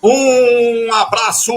Um abraço,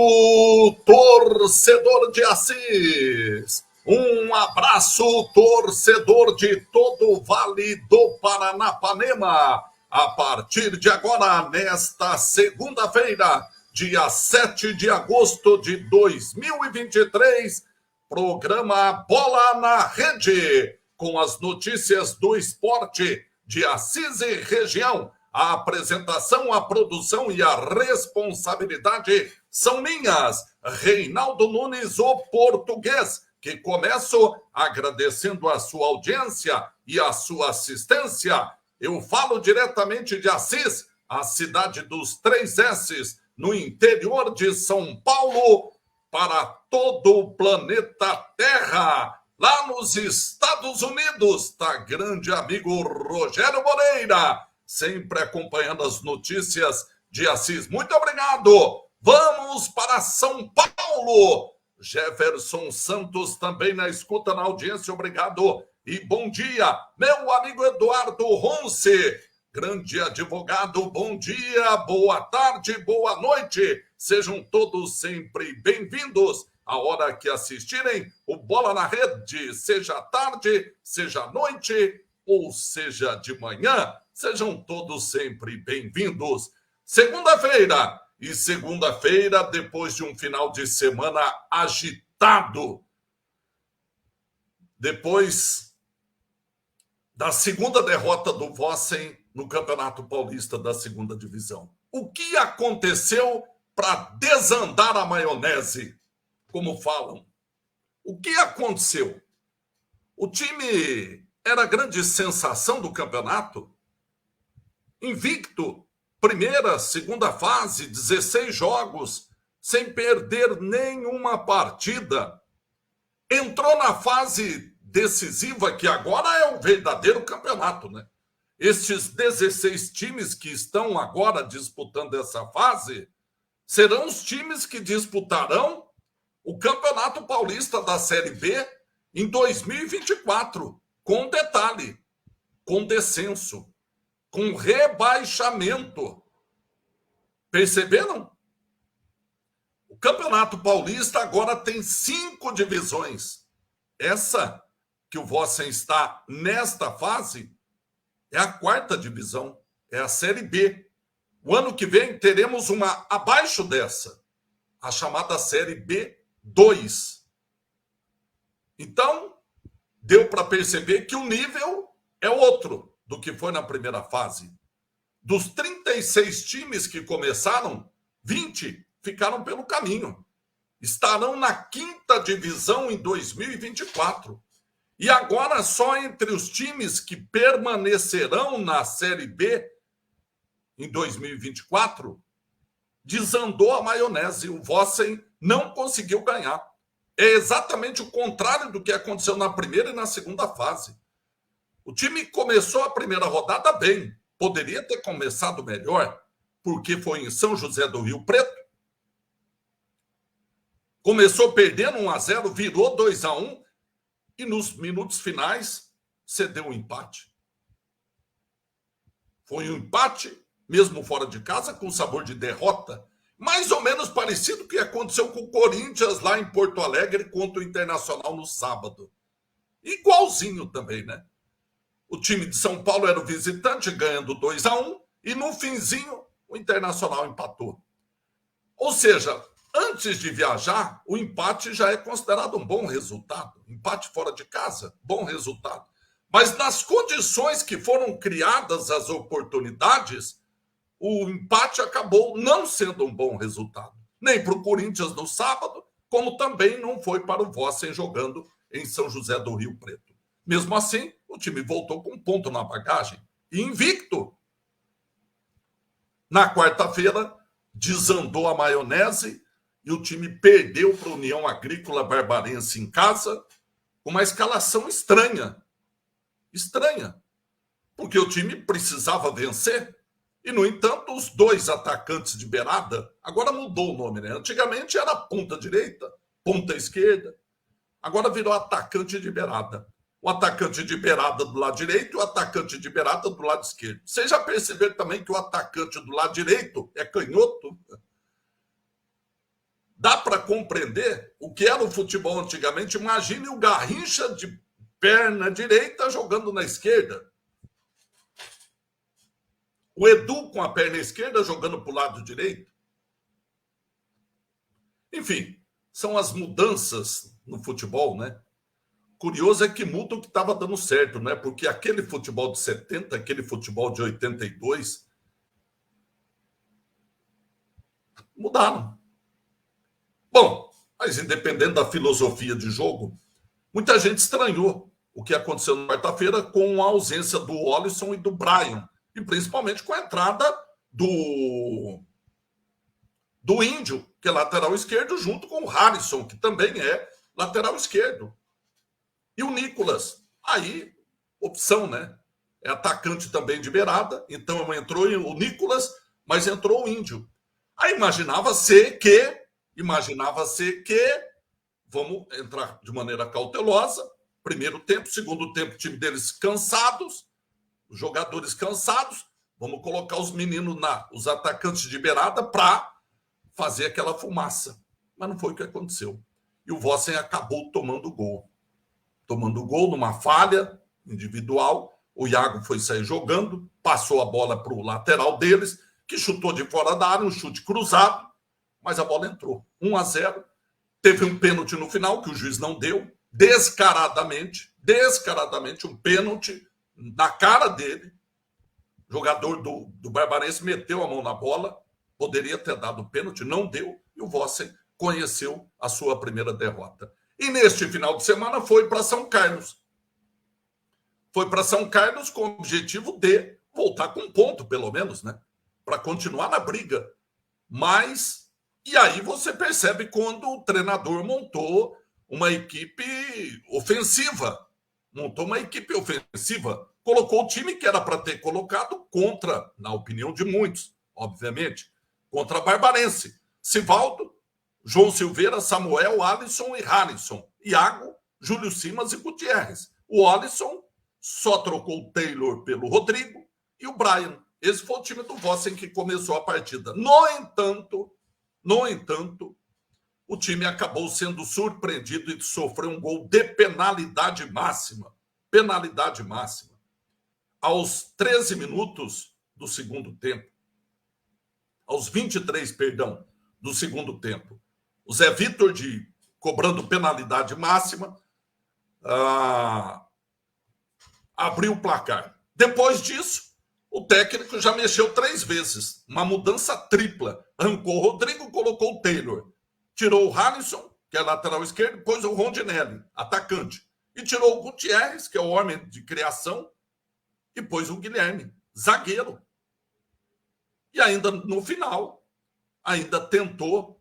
torcedor de Assis. Um abraço, torcedor de todo o Vale do Paranapanema. A partir de agora, nesta segunda-feira, dia 7 de agosto de 2023, programa Bola na Rede, com as notícias do esporte de Assis e região. A apresentação, a produção e a responsabilidade são minhas. Reinaldo Nunes, o português, que começo agradecendo a sua audiência e a sua assistência. Eu falo diretamente de Assis, a cidade dos 3 S's, no interior de São Paulo, para todo o planeta Terra. Lá nos Estados Unidos, está grande amigo Rogério Moreira, sempre acompanhando as notícias de Assis. Muito obrigado. Vamos para São Paulo. Jefferson Santos também na escuta, na audiência. Obrigado e bom dia. Meu amigo Eduardo Ronce, grande advogado. Bom dia, boa tarde, boa noite. Sejam todos sempre bem-vindos. A hora que assistirem o Bola na Rede, seja tarde, seja noite ou seja de manhã, sejam todos sempre bem-vindos. Segunda-feira, e segunda-feira, depois de um final de semana agitado, depois da segunda derrota do Vossen no Campeonato Paulista da Segunda Divisão. O que aconteceu para desandar a maionese, como falam? O que aconteceu? O time era a grande sensação do campeonato, invicto, primeira, segunda fase, 16 jogos, sem perder nenhuma partida. Entrou na fase decisiva, que agora é o verdadeiro campeonato, né? Estes 16 times que estão agora disputando essa fase serão os times que disputarão o Campeonato Paulista da Série B em 2024, com detalhe, com descenso, com rebaixamento. Perceberam? O Campeonato Paulista agora tem 5 divisões. Essa que o Vossen está nesta fase é a 4ª divisão, é a Série B. O ano que vem teremos uma abaixo dessa, a chamada Série B2. Então, deu para perceber que o nível é outro do que foi na primeira fase. Dos 36 times que começaram, 20 ficaram pelo caminho. Estarão na 5ª divisão em 2024. E agora, só entre os times que permanecerão na Série B em 2024, desandou a maionese. O Vossen não conseguiu ganhar. É exatamente o contrário do que aconteceu na primeira e na segunda fase. O time começou a primeira rodada bem. Poderia ter começado melhor, porque foi em São José do Rio Preto. Começou perdendo 1-0, virou 2-1 e nos minutos finais cedeu um empate. Foi um empate, mesmo fora de casa, com sabor de derrota, mais ou menos parecido com o que aconteceu com o Corinthians lá em Porto Alegre contra o Internacional no sábado. Igualzinho também, né? O time de São Paulo era o visitante, ganhando 2-1, e no finzinho o Internacional empatou. Ou seja, antes de viajar, o empate já é considerado um bom resultado. Empate fora de casa, bom resultado. Mas nas condições que foram criadas as oportunidades, o empate acabou não sendo um bom resultado. Nem para o Corinthians no sábado, como também não foi para o Vossen jogando em São José do Rio Preto. Mesmo assim, o time voltou com um ponto na bagagem. E invicto. Na quarta-feira, desandou a maionese e o time perdeu para a União Agrícola Barbarense em casa, com uma escalação estranha. Estranha. Porque o time precisava vencer. E, no entanto, os dois atacantes de beirada, agora mudou o nome, né? Antigamente era ponta direita, ponta esquerda. Agora virou atacante de beirada. O atacante de beirada do lado direito e o atacante de beirada do lado esquerdo. Vocês já perceberam também que o atacante do lado direito é canhoto? Dá para compreender o que era o futebol antigamente. Imagine o Garrincha de perna direita jogando na esquerda. O Edu com a perna esquerda jogando para o lado direito. Enfim, são as mudanças no futebol, né? Curioso é que muda o que estava dando certo, né? Porque aquele futebol de 70, aquele futebol de 82, mudaram. Bom, mas independente da filosofia de jogo, muita gente estranhou o que aconteceu na quarta-feira com a ausência do Olisson e do Brian, e principalmente com a entrada do Índio, que é lateral esquerdo, junto com o Harrison, que também é lateral esquerdo. E o Nicolas, aí, opção, né? É atacante também de beirada, então entrou o Nicolas, mas entrou o Índio. Aí imaginava-se que, vamos entrar de maneira cautelosa, primeiro tempo, segundo tempo, o time deles cansados, os jogadores cansados, vamos colocar os meninos os atacantes de beirada para fazer aquela fumaça. Mas não foi o que aconteceu. E o Vossen acabou tomando gol. Tomando gol numa falha individual, o Iago foi sair jogando, passou a bola para o lateral deles, que chutou de fora da área, um chute cruzado, mas a bola entrou. 1-0. Teve um pênalti no final, que o juiz não deu, descaradamente, um pênalti na cara dele. O jogador do Barbarense meteu a mão na bola, poderia ter dado o pênalti, não deu, e o Vossen conheceu a sua primeira derrota. E neste final de semana foi para São Carlos. Foi para São Carlos com o objetivo de voltar com um ponto, pelo menos, né? Para continuar na briga. Mas, e aí você percebe quando o treinador montou uma equipe ofensiva. Colocou o time que era para ter colocado contra, na opinião de muitos, obviamente, contra a Barbarense. Sivaldo, João Silveira, Samuel, Alisson e Harrison. Iago, Júlio Simas e Gutierrez. O Alisson só trocou o Taylor pelo Rodrigo e o Brian. Esse foi o time do Vossen que começou a partida. No entanto, o time acabou sendo surpreendido e sofreu um gol de penalidade máxima. Penalidade máxima. Aos 13 minutos do segundo tempo. Aos 23, perdão, do segundo tempo. O Zé Vitor, cobrando penalidade máxima, abriu o placar. Depois disso, o técnico já mexeu 3 vezes. Uma mudança tripla. Arrancou o Rodrigo, colocou o Taylor. Tirou o Harrison, que é lateral esquerdo, pôs o Rondinelli, atacante. E tirou o Gutierrez, que é o homem de criação, e pôs o Guilherme, zagueiro. E ainda no final, tentou,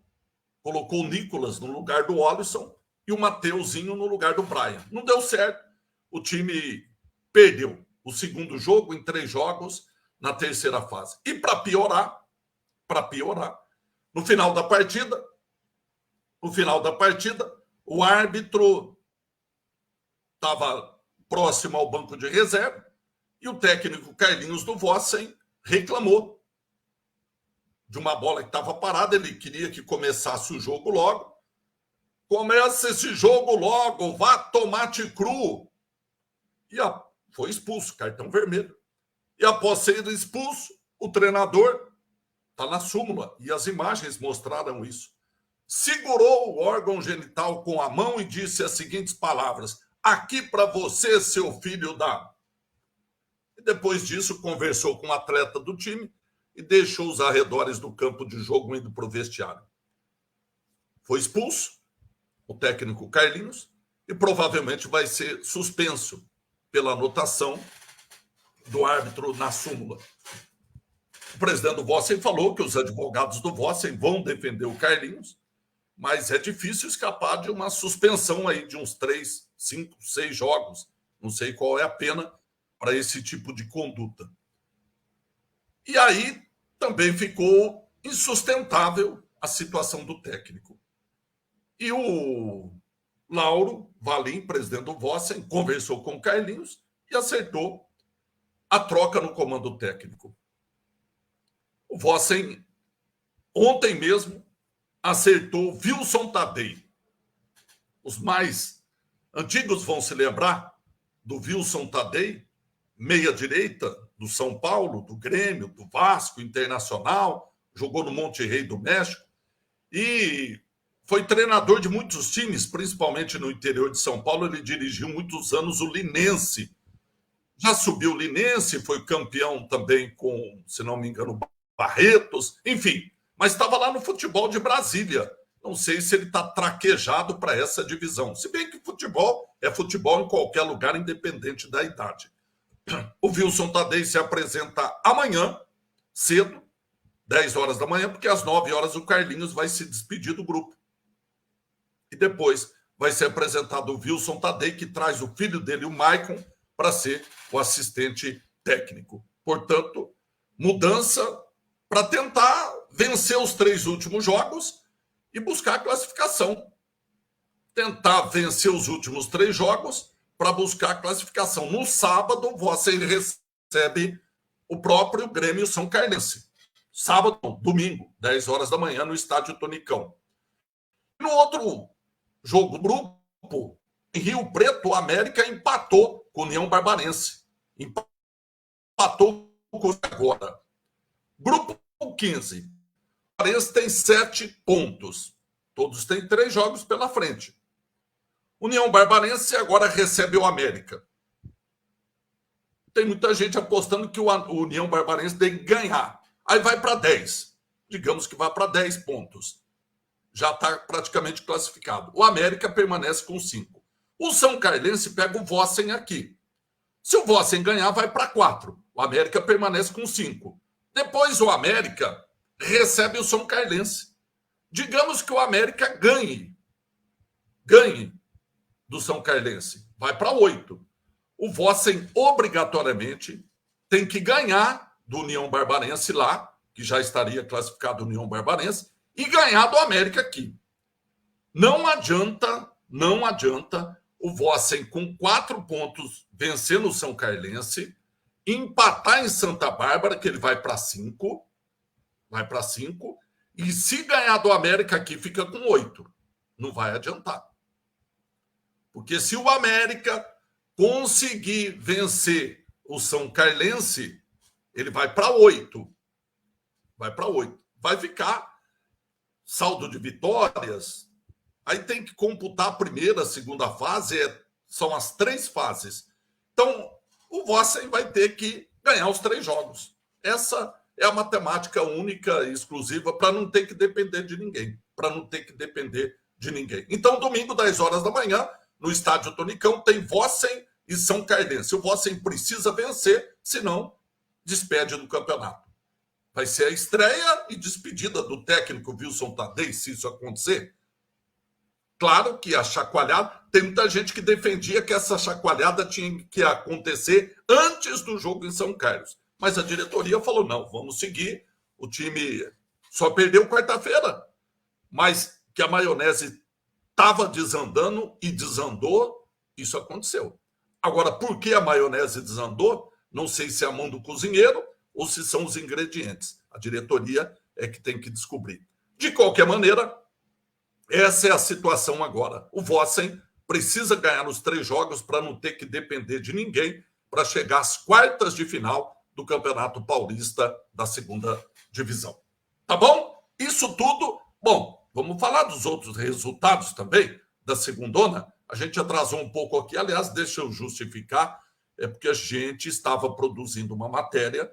colocou o Nicolas no lugar do Olisson e o Mateuzinho no lugar do Brian. Não deu certo. O time perdeu o segundo jogo em 3 jogos na terceira fase. E para piorar, no final da partida, o árbitro estava próximo ao banco de reserva e o técnico Carlinhos do Vossen reclamou de uma bola que estava parada. Ele queria que começasse o jogo logo. Começa esse jogo logo, vá tomate cru. E foi expulso, cartão vermelho. E após ser expulso, o treinador, está na súmula, e as imagens mostraram isso, segurou o órgão genital com a mão e disse as seguintes palavras: aqui para você, seu filho da... E depois disso, conversou com o atleta do time e deixou os arredores do campo de jogo indo para o vestiário. Foi expulso o técnico Carlinhos e provavelmente vai ser suspenso pela anotação do árbitro na súmula. O presidente do Vossen falou que os advogados do Vossen vão defender o Carlinhos, mas é difícil escapar de uma suspensão aí de uns 3, 5, 6 jogos. Não sei qual é a pena para esse tipo de conduta. E aí também ficou insustentável a situação do técnico. E o Lauro Valim, presidente do Vossen, conversou com o Carlinhos e acertou a troca no comando técnico. O Vossen, ontem mesmo, acertou Wilson Tadei. Os mais antigos vão se lembrar do Wilson Tadei, meia-direita do São Paulo, do Grêmio, do Vasco, Internacional, jogou no Monterrey do México e foi treinador de muitos times, principalmente no interior de São Paulo. Ele dirigiu muitos anos o Linense. Já subiu o Linense, foi campeão também com, se não me engano, Barretos, enfim. Mas estava lá no futebol de Brasília. Não sei se ele está traquejado para essa divisão. Se bem que futebol é futebol em qualquer lugar, independente da idade. O Wilson Tadei se apresenta amanhã, cedo, 10 horas da manhã, porque às 9 horas o Carlinhos vai se despedir do grupo. E depois vai ser apresentado o Wilson Tadei, que traz o filho dele, o Maicon, para ser o assistente técnico. Portanto, mudança para tentar vencer os 3 últimos jogos e buscar a classificação. Tentar vencer os últimos 3 jogos para buscar a classificação. No sábado, você recebe o próprio Grêmio São Carlense. Sábado, não, domingo, 10 horas da manhã, no estádio Tonicão. No outro jogo grupo, em Rio Preto, o América empatou com o União Barbarense. Empatou com o agora. Grupo 15. O Barbarense tem 7 pontos. Todos têm 3 jogos pela frente. União Barbarense agora recebe o América. Tem muita gente apostando que o União Barbarense tem que ganhar. Aí vai para 10. Digamos que vai para 10 pontos. Já está praticamente classificado. O América permanece com 5. O São Carlense pega o Vossen aqui. Se o Vossen ganhar, vai para 4. O América permanece com 5. Depois o América recebe o São Carlense. Digamos que o América ganhe do São Carlense. Vai para 8. O Vossen, obrigatoriamente, tem que ganhar do União Barbarense lá, que já estaria classificado o União Barbarense, e ganhar do América aqui. Não adianta o Vossen, com 4 pontos, vencer no São Carlense, empatar em Santa Bárbara, que ele vai para 5, e se ganhar do América aqui, fica com 8. Não vai adiantar. Porque se o América conseguir vencer o São Carlense, ele vai para 8. Vai ficar saldo de vitórias. Aí tem que computar a primeira, a segunda fase. São as 3 fases. Então, o Vossen vai ter que ganhar os 3 jogos. Essa é a matemática única e exclusiva para não ter que depender de ninguém. Então, domingo, 10 horas da manhã, no estádio Tonicão, tem Vossen e São Carlense. O Vossen precisa vencer, senão despede do campeonato. Vai ser a estreia e despedida do técnico Wilson Tadei, se isso acontecer. Claro que a chacoalhada... Tem muita gente que defendia que essa chacoalhada tinha que acontecer antes do jogo em São Carlos. Mas a diretoria falou, não, vamos seguir. O time só perdeu quarta-feira. Mas que a maionese estava desandando e desandou, isso aconteceu. Agora, por que a maionese desandou? Não sei se é a mão do cozinheiro ou se são os ingredientes. A diretoria é que tem que descobrir. De qualquer maneira, essa é a situação agora. O Vossen precisa ganhar os 3 jogos para não ter que depender de ninguém para chegar às quartas de final do Campeonato Paulista da 2ª Divisão. Tá bom? Isso tudo. Bom, vamos falar dos outros resultados também da segundona. A gente atrasou um pouco aqui. Aliás, deixa eu justificar. É porque a gente estava produzindo uma matéria.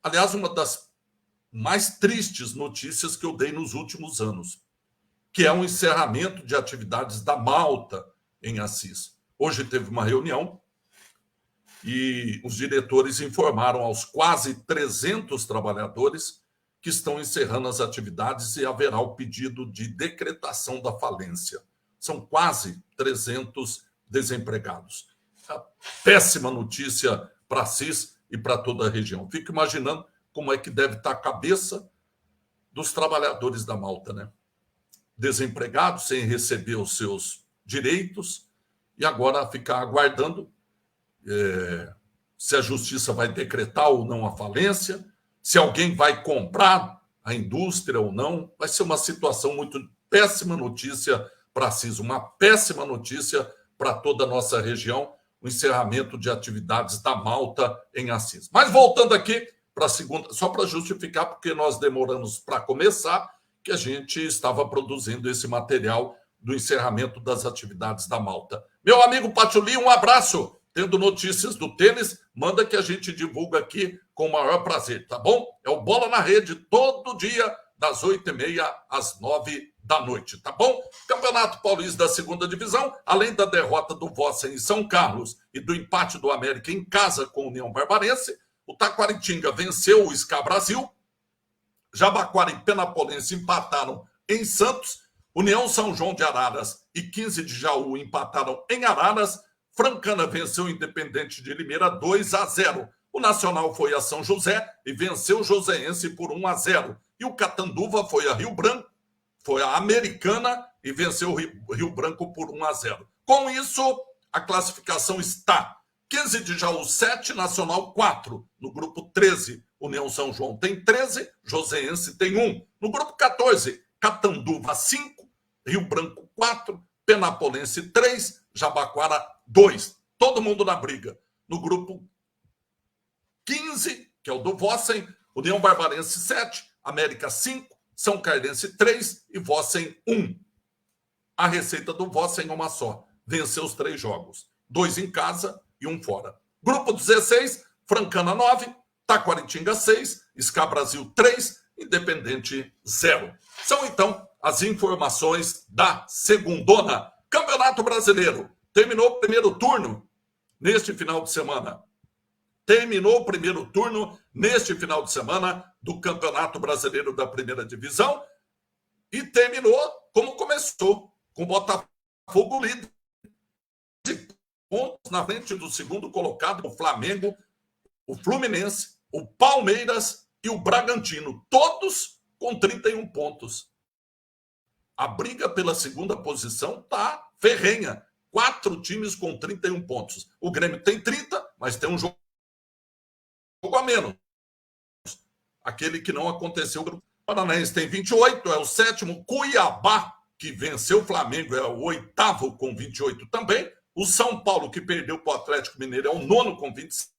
Aliás, uma das mais tristes notícias que eu dei nos últimos anos, que é o encerramento de atividades da Malta em Assis. Hoje teve uma reunião e os diretores informaram aos quase 300 trabalhadores que estão encerrando as atividades e haverá o pedido de decretação da falência. São quase 300 desempregados. Péssima notícia para Assis e para toda a região. Fico imaginando como é que deve estar a cabeça dos trabalhadores da Malta, né? Desempregados, sem receber os seus direitos, e agora ficar aguardando se a justiça vai decretar ou não a falência, se alguém vai comprar a indústria ou não. Vai ser uma situação muito péssima notícia para Assis, uma péssima notícia para toda a nossa região, o encerramento de atividades da Malta em Assis. Mas voltando aqui para a segunda, só para justificar, porque nós demoramos para começar, que a gente estava produzindo esse material do encerramento das atividades da Malta. Meu amigo Patiuli, um abraço. Tendo notícias do tênis, manda que a gente divulga aqui com o maior prazer, tá bom? É o Bola na Rede, todo dia, das 8h30 às 9 da noite, tá bom? Campeonato Paulista da Segunda Divisão, além da derrota do Vossen em São Carlos e do empate do América em casa com a União Barbarense, o Taquaritinga venceu o SCA Brasil, Jabaquara e Penapolense empataram em Santos, União São João de Araras e 15 de Jaú empataram em Araras, Francana venceu o Independente de Limeira 2-0. O Nacional foi a São José e venceu o Joseense por 1-0. E o Catanduva foi a Rio Branco, foi a Americana e venceu o Rio Branco por 1-0. Com isso, a classificação está 15 de Jaú 7, Nacional 4. No grupo 13, União São João tem 13, Joseense tem 1. No grupo 14, Catanduva 5, Rio Branco 4, Penapolense 3, Jabaquara 2. Todo mundo na briga. No grupo 15, que é o do Vossen, União Barbarense 7, América 5, São Cardense 3 e Vossen 1. A receita do Vossen é uma só. Venceu os 3 jogos. 2 em casa e 1 fora. Grupo 16, Francana 9, Taquaritinga 6, SCA Brasil 3, Independente 0. São, então, as informações da segundona. Campeonato Brasileiro. Terminou o primeiro turno neste final de semana. Terminou o primeiro turno neste final de semana do Campeonato Brasileiro da Primeira Divisão e terminou como começou, com o Botafogo líder de pontos na frente do segundo colocado, o Flamengo, o Fluminense, o Palmeiras e o Bragantino, todos com 31 pontos. A briga pela segunda posição está ferrenha. 4 times com 31 pontos. O Grêmio tem 30, mas tem um jogo a menos. Aquele que não aconteceu. O Paranaense tem 28, é o 7º. Cuiabá, que venceu o Flamengo, é o 8º com 28 também. O São Paulo, que perdeu para o Atlético Mineiro, é o 9º com 26.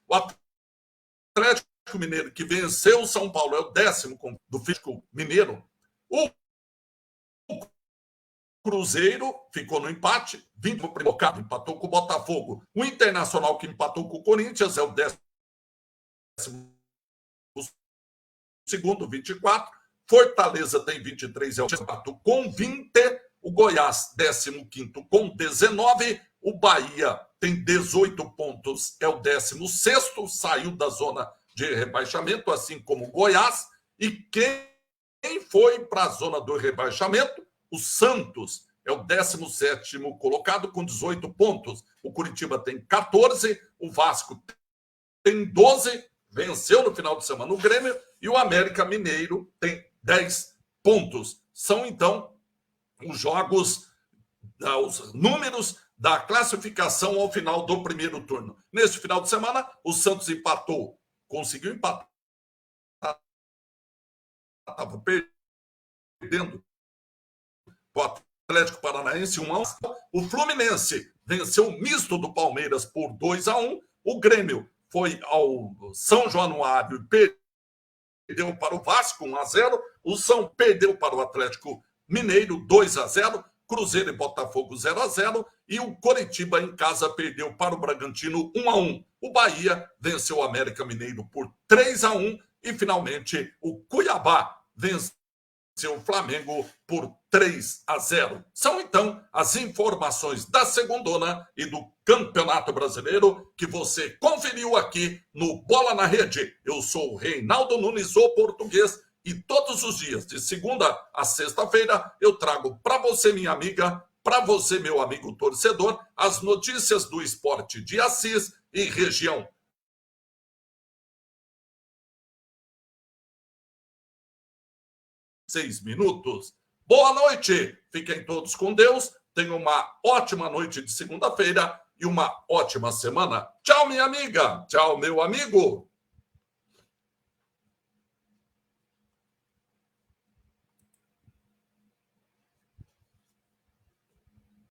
O Atlético Mineiro, que venceu o São Paulo, é o 10º do Atlético Mineiro. O Cruzeiro ficou no empate, 20º colocado, empatou com o Botafogo. O Internacional, que empatou com o Corinthians, é o 12º, 24. Fortaleza tem 23, é o 4 com 20. O Goiás, 15º com 19. O Bahia tem 18 pontos, é o 16º, saiu da zona de rebaixamento, assim como o Goiás. E quem foi para a zona do rebaixamento? O Santos é o 17º colocado com 18 pontos. O Curitiba tem 14, o Vasco tem 12, venceu no final de semana o Grêmio, e o América Mineiro tem 10 pontos. São, então, os jogos, os números da classificação ao final do primeiro turno. Neste final de semana, o Santos empatou, conseguiu empatar, estava perdendo o Atlético Paranaense 1-1. O Fluminense venceu o misto do Palmeiras por 2-1. O Grêmio foi ao São Januário e perdeu para o Vasco 1-0. O São perdeu para o Atlético Mineiro 2-0. Cruzeiro e Botafogo 0-0 e o Coritiba em casa perdeu para o Bragantino 1-1. O Bahia venceu o América Mineiro por 3-1 e finalmente o Cuiabá venceu o Flamengo por 3-0. São então as informações da segundona e do Campeonato Brasileiro que você conferiu aqui no Bola na Rede. Eu sou o Reinaldo Nunes, o português, e todos os dias, de segunda a sexta-feira, eu trago para você, minha amiga, para você, meu amigo torcedor, as notícias do esporte de Assis e região. 6 minutos. Boa noite. Fiquem todos com Deus. Tenham uma ótima noite de segunda-feira e uma ótima semana. Tchau, minha amiga. Tchau, meu amigo.